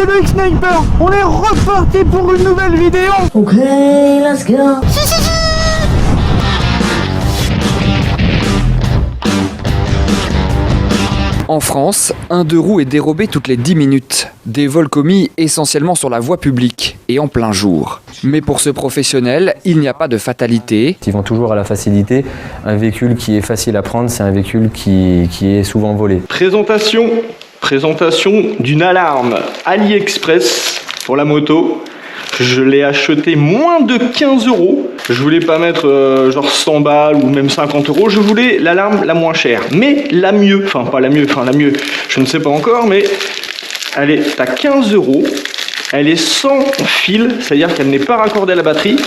c'est le X-Sniper. On est reparti pour une nouvelle vidéo. Ok, let's go. En France, un deux roues est dérobé toutes les 10 minutes. Des vols commis essentiellement sur la voie publique et en plein jour. Mais pour ce professionnel, il n'y a pas de fatalité. Ils vont toujours à la facilité. Un véhicule qui est facile à prendre, c'est un véhicule qui est souvent volé. Présentation d'une alarme AliExpress pour la moto. Je l'ai acheté moins de 15 €. Je voulais pas mettre genre 100 balles ou même 50 €. Je voulais l'alarme la moins chère, mais la mieux. Enfin, pas la mieux, la mieux, je ne sais pas encore, mais elle est à 15 €. Elle est sans fil, c'est-à-dire qu'elle n'est pas raccordée à la batterie.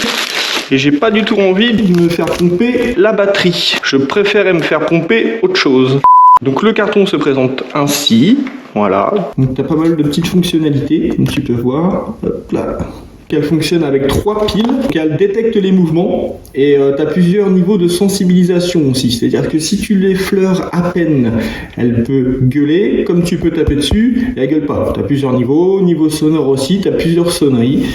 Et j'ai pas du tout envie de me faire pomper la batterie. Je préférais me faire pomper autre chose. Donc le carton se présente ainsi. Voilà. Donc tu as pas mal de petites fonctionnalités, comme tu peux voir. Hop là. Qu'elle fonctionne avec 3 piles, qu'elle détecte les mouvements et tu as plusieurs niveaux de sensibilisation aussi. C'est-à-dire que si tu l'effleures à peine, elle peut gueuler, comme tu peux taper dessus, et elle gueule pas. Tu as plusieurs niveaux, niveau sonore aussi, tu as plusieurs sonneries.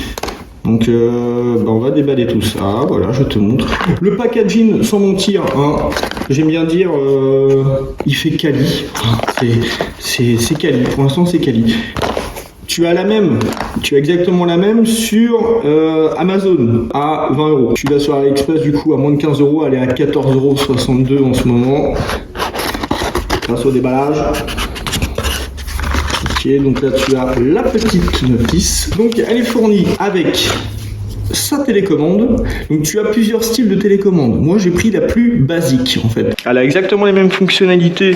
Donc on va déballer tout ça, voilà, je te montre. Le packaging, sans mentir, hein, j'aime bien dire, il fait quali. C'est quali, pour l'instant c'est quali. Tu as exactement la même sur Amazon à 20 €. Tu vas sur AliExpress du coup à moins de 15 €, elle est à 14,62 € en ce moment. Grâce au déballage. Ok, donc là tu as la petite notice. Donc elle est fournie avec sa télécommande. Donc tu as plusieurs styles de télécommande. Moi j'ai pris la plus basique en fait. Elle a exactement les mêmes fonctionnalités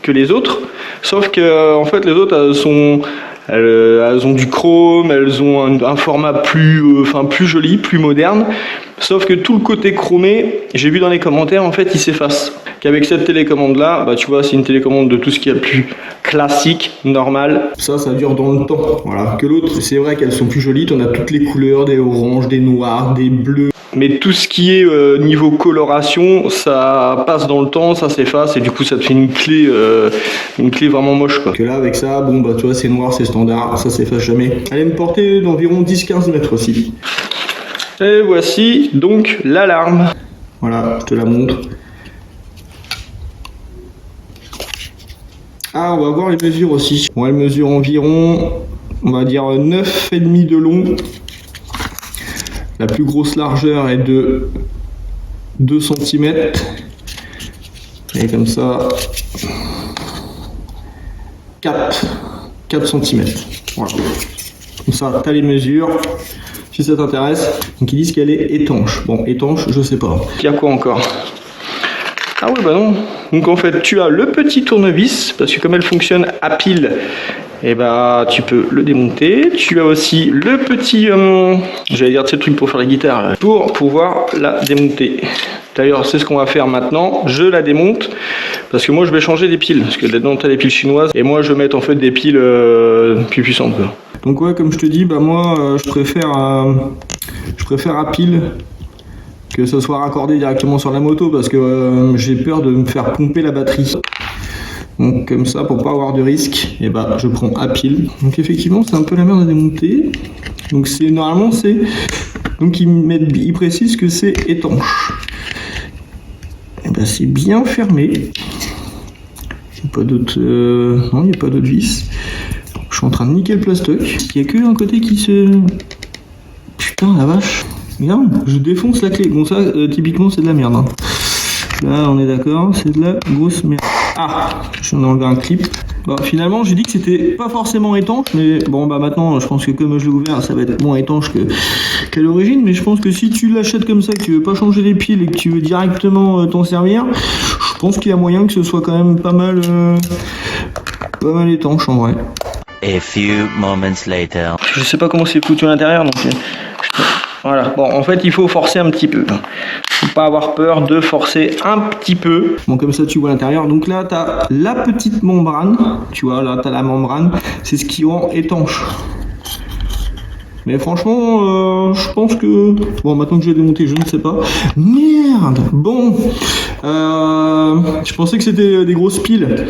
que les autres, sauf que en fait les autres elles ont du chrome, elles ont un format plus joli, plus moderne. Sauf que tout le côté chromé, j'ai vu dans les commentaires, en fait, il s'efface. Qu'avec cette télécommande-là, bah tu vois, c'est une télécommande de tout ce qui est le plus classique, normal. Ça dure dans le temps. Voilà. Que l'autre, c'est vrai qu'elles sont plus jolies. On a toutes les couleurs, des oranges, des noirs, des bleus. Mais tout ce qui est niveau coloration, ça passe dans le temps, ça s'efface et du coup ça te fait une clé vraiment moche quoi. Que là avec ça, bon bah tu vois c'est noir, c'est standard, ça s'efface jamais. Elle a une portée d'environ 10-15 mètres aussi. Et voici donc l'alarme. Voilà, je te la montre. Ah, on va voir les mesures aussi. Bon, elle mesure environ, on va dire 9,5 de long. La plus grosse largeur est de 2 cm. Et comme ça, 4 cm. Voilà. Comme ça, tu as les mesures. Si ça t'intéresse. Donc ils disent qu'elle est étanche. Bon, étanche, je sais pas. Il y a quoi encore? Ah ouais, bah non. Donc en fait, tu as le petit tournevis, parce que comme elle fonctionne à pile, et bah tu peux le démonter. Tu as aussi le petit, j'allais dire ce truc pour faire la guitare, là, pour pouvoir la démonter. D'ailleurs, c'est ce qu'on va faire maintenant. Je la démonte parce que moi je vais changer des piles, parce que là-dedans tu as des piles chinoises et moi je vais mettre en fait des piles plus puissantes. Quoi. Donc ouais, comme je te dis, bah moi je préfère à pile. Que ce soit raccordé directement sur la moto parce que j'ai peur de me faire pomper la batterie. Donc comme ça, pour pas avoir de risque, et bah je prends à pile. Donc effectivement, c'est un peu la merde à démonter. Donc normalement c'est donc ils précisent que c'est étanche. Et bah c'est bien fermé. Il n'y a pas d'autre non, il n'y a pas d'autre vis. Je suis en train de niquer le plastoc. Il n'y a que un côté qui se putain la vache. Merde, je défonce la clé. Bon ça, typiquement c'est de la merde. Hein. Là on est d'accord, c'est de la grosse merde. Ah, je viens d'enlever un clip. Bah, finalement j'ai dit que c'était pas forcément étanche, mais bon bah maintenant je pense que comme je l'ai ouvert ça va être moins étanche qu'à l'origine, mais je pense que si tu l'achètes comme ça, que tu veux pas changer les piles et que tu veux directement t'en servir, je pense qu'il y a moyen que ce soit quand même pas mal étanche en vrai. A few moments later. Je sais pas comment c'est foutu à l'intérieur donc... Voilà, bon en fait il faut forcer un petit peu. Faut pas avoir peur de forcer un petit peu. Bon comme ça tu vois l'intérieur. Donc là tu as la petite membrane. Tu vois là tu as la membrane. C'est ce qui rend étanche. Mais franchement je pense que... Bon maintenant que j'ai démonté je ne sais pas. Merde. Bon. Je pensais que c'était des grosses piles.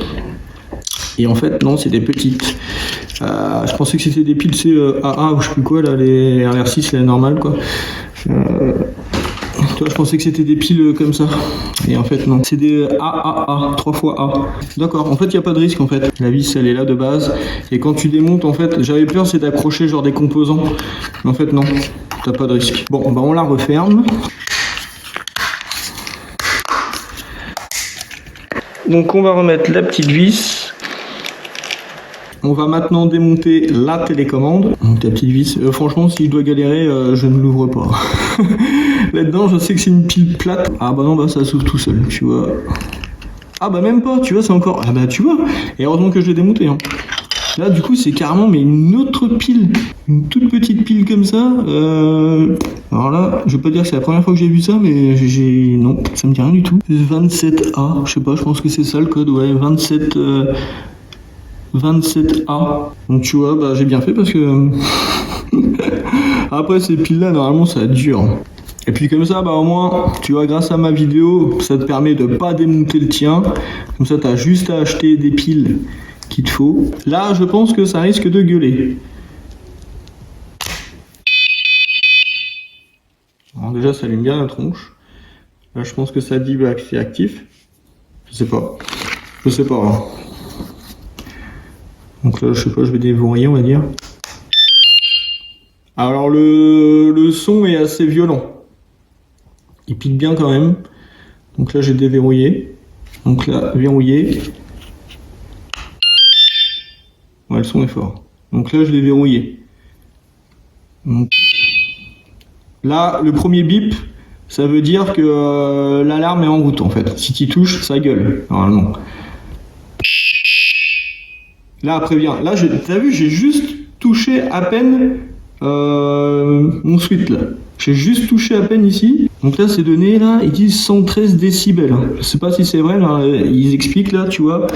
Et en fait non c'est des petites. Je pensais que c'était des piles AA ou je sais plus quoi, là, les RR6, la normale, quoi. Toi, je pensais que c'était des piles comme ça. Et en fait, non. C'est des AAA, 3 fois A. D'accord, en fait, il n'y a pas de risque, en fait. La vis, elle est là de base. Et quand tu démontes, en fait, j'avais peur, c'est d'accrocher genre des composants. Mais en fait, non. T'as pas de risque. Bon, bah on la referme. Donc, on va remettre la petite vis. On va maintenant démonter la télécommande. Donc la petite vis. Franchement, si je dois galérer, je ne l'ouvre pas. Là-dedans, je sais que c'est une pile plate. Ah bah non, bah ça s'ouvre tout seul, tu vois. Ah bah même pas, tu vois, c'est encore... Ah bah tu vois. Et heureusement que je l'ai démonté. Hein. Là, du coup, c'est carrément mais une autre pile. Une toute petite pile comme ça. Alors là, je vais pas dire que c'est la première fois que j'ai vu ça, mais non, ça me dit rien du tout. 27A, je sais pas, je pense que c'est ça le code, ouais, 27A. Donc tu vois, bah j'ai bien fait parce que... Après ces piles là, normalement ça dure. Et puis comme ça, bah au moins, tu vois, grâce à ma vidéo, ça te permet de pas démonter le tien. Comme ça, t'as juste à acheter des piles qu'il te faut. Là, je pense que ça risque de gueuler. Alors déjà, ça allume bien la tronche. Là, je pense que ça dit que c'est actif. Je sais pas. Je sais pas. Hein. Donc là, je sais pas, je vais déverrouiller, on va dire. Alors le son est assez violent. Il pique bien quand même. Donc là, j'ai déverrouillé. Donc là, verrouillé. Ouais, le son est fort. Donc là, je l'ai verrouillé. Donc... Là, le premier bip, ça veut dire que l'alarme est en route en fait. Si tu touches, ça gueule, normalement. Là, après bien. Là, t'as vu, j'ai juste touché à peine mon switch là. J'ai juste touché à peine ici. Donc là, ces données là, ils disent 113 décibels. Je sais pas si c'est vrai, là, ils expliquent là, tu vois.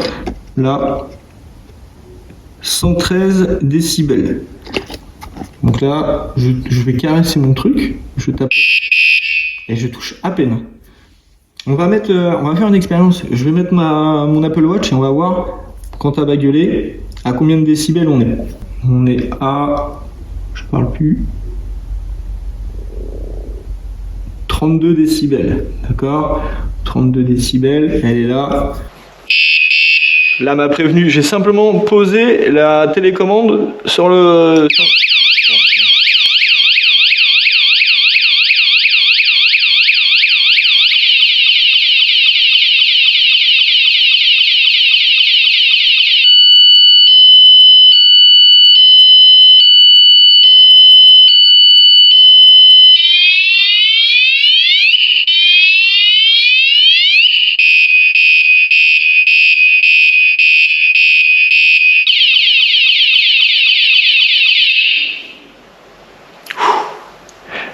Là, 113 décibels. Donc là, je vais caresser mon truc, je tape et je touche à peine. On va faire une expérience. Je vais mettre mon Apple Watch et on va voir quand elle va gueuler à combien de décibels on est. On est à, je parle plus, 32 décibels, d'accord, 32 décibels. Elle est là. Là, m'a prévenu. J'ai simplement posé la télécommande sur le.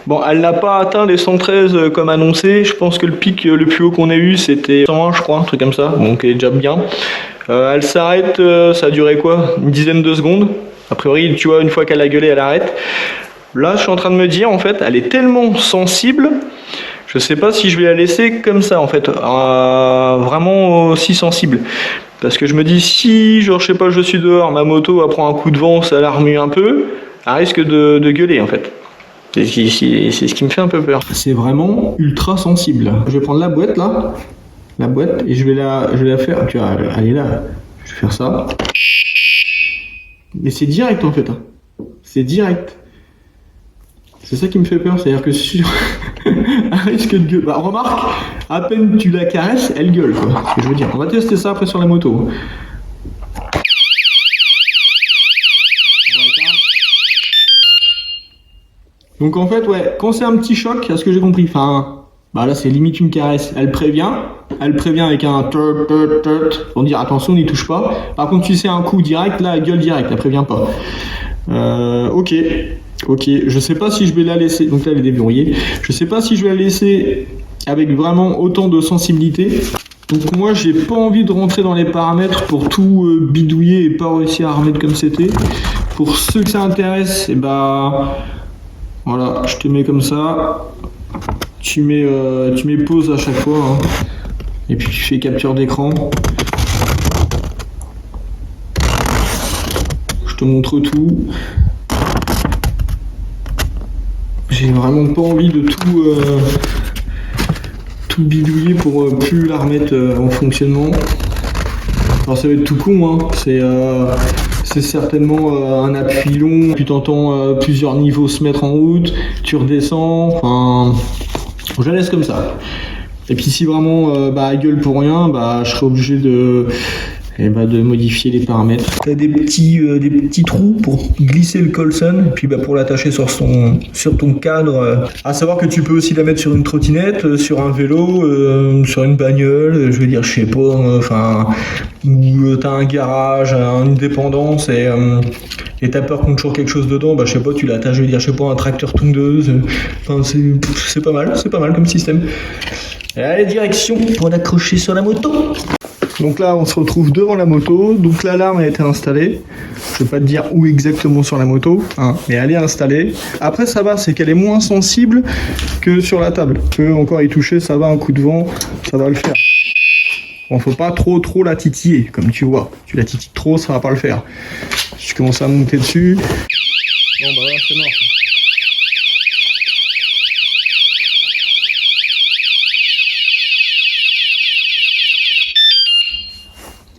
Bon, elle n'a pas atteint les 113 comme annoncé. Je pense que le pic le plus haut qu'on ait eu, c'était 120, je crois, un truc comme ça. Donc, elle est déjà bien. Elle s'arrête, ça a duré quoi? Une dizaine de secondes. A priori, tu vois, une fois qu'elle a gueulé, elle arrête. Là, je suis en train de me dire, en fait, elle est tellement sensible. Je sais pas si je vais la laisser comme ça, en fait. Vraiment aussi sensible. Parce que je me dis, si, genre, je sais pas, je suis dehors, ma moto elle prend un coup de vent, ça la remue un peu, elle risque de gueuler, en fait. C'est ce qui me fait un peu peur. C'est vraiment ultra sensible. Je vais prendre la boîte là, et je vais la faire. Tu vois, elle est là. Je vais faire ça. Mais c'est direct en fait. Hein. C'est direct. C'est ça qui me fait peur, c'est-à-dire que sur elle risque de gueuler. Bah remarque, à peine tu la caresses, elle gueule quoi. C'est ce que je veux dire. On va tester ça après sur la moto. Donc en fait, ouais, quand c'est un petit choc, à ce que j'ai compris, enfin, bah là c'est limite une caresse, elle prévient avec un tut pour dire attention, n'y touche pas. Par contre, tu sais un coup direct, là elle gueule direct, elle prévient pas. Ok, je sais pas si je vais la laisser, donc là elle est déverrouillée, je sais pas si je vais la laisser avec vraiment autant de sensibilité. Donc moi j'ai pas envie de rentrer dans les paramètres pour tout bidouiller et pas réussir à remettre comme c'était. Pour ceux que ça intéresse, et bah... Voilà, je te mets comme ça, tu mets pause à chaque fois, hein. Et puis tu fais capture d'écran. Je te te montre tout. J'ai vraiment pas envie de tout bidouiller pour plus la remettre en fonctionnement. Alors ça va être tout con, hein. C'est certainement un appui long, puis t'entends plusieurs niveaux se mettre en route, tu redescends, enfin je la laisse comme ça. Et puis si vraiment elle gueule pour rien, je serai obligé de modifier les paramètres. T'as des petits trous pour glisser le Colson, et puis pour l'attacher sur ton cadre. À savoir que tu peux aussi la mettre sur une trottinette, sur un vélo, sur une bagnole, je veux dire, je sais pas, où t'as un garage, une dépendance, et t'as peur qu'on te choque quelque chose dedans, je sais pas, tu l'attaches, je veux dire, je sais pas, un tracteur tondeuse. Enfin, c'est pas mal comme système. Et allez, direction pour l'accrocher sur la moto. Donc là, on se retrouve devant la moto. Donc l'alarme a été installée. Je vais pas te dire où exactement sur la moto, hein, mais elle est installée. Après, ça va, c'est qu'elle est moins sensible que sur la table. Tu peux encore y toucher, ça va, un coup de vent, ça va le faire. Bon, faut pas trop la titiller, comme tu vois. Tu la titilles trop, ça va pas le faire. Je commence à monter dessus. Bon, voilà, c'est mort.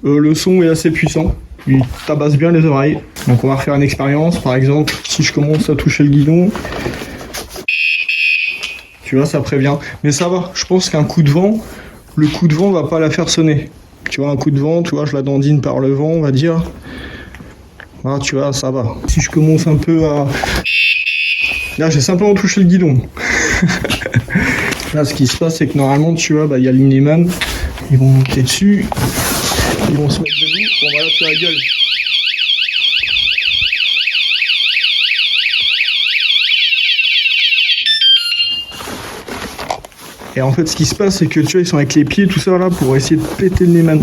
Le son est assez puissant, il tabasse bien les oreilles. Donc on va refaire une expérience, par exemple, si je commence à toucher le guidon, tu vois, ça prévient. Mais ça va, je pense qu'un coup de vent, le coup de vent va pas la faire sonner. Tu vois, un coup de vent, tu vois, je la dandine par le vent, on va dire. Voilà, tu vois, ça va. Si je commence un peu à... Là, j'ai simplement touché le guidon. Là, ce qui se passe, c'est que normalement, tu vois, il y a le Miniman, ils vont monter dessus. Ils vont se mettre debout. Bon, là, tu rigoles. Et en fait, ce qui se passe, c'est que tu vois, ils sont avec les pieds, tout ça là, pour essayer de péter le Neyman.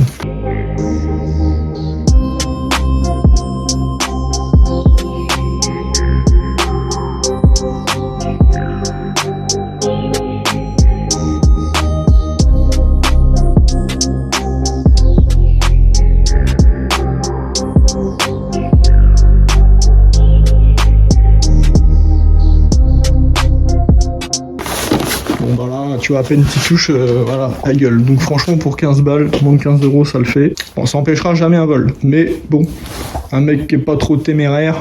Tu vois, à peine petite touche, voilà, la gueule. Donc franchement, pour 15 balles, moins de 15 €, ça le fait. Bon, ça empêchera jamais un vol. Mais bon, un mec qui est pas trop téméraire,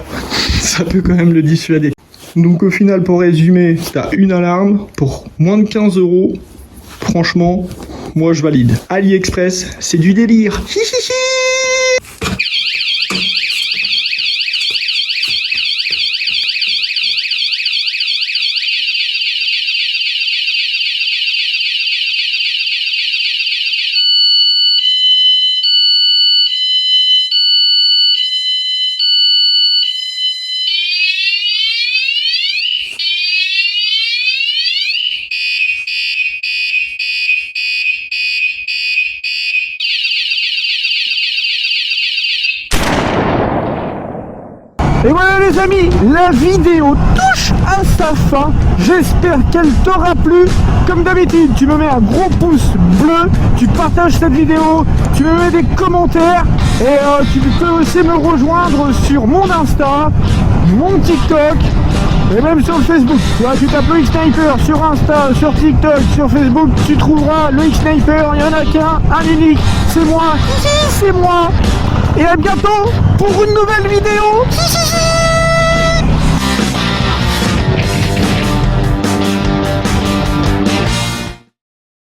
ça peut quand même le dissuader. Donc au final, pour résumer, t'as une alarme pour moins de 15 €. Franchement, moi je valide. AliExpress, c'est du délire. Hihihi. Et voilà les amis, la vidéo touche à sa fin. J'espère qu'elle t'aura plu. Comme d'habitude, tu me mets un gros pouce bleu, tu partages cette vidéo, tu me mets des commentaires et tu peux aussi me rejoindre sur mon Insta, mon TikTok et même sur le Facebook. Tu vois, tu tapes le X-Sniper sur Insta, sur TikTok, sur Facebook, tu trouveras le X-Sniper. Il n'y en a qu'un, un unique, c'est moi. C'est moi. Et à bientôt pour une nouvelle vidéo.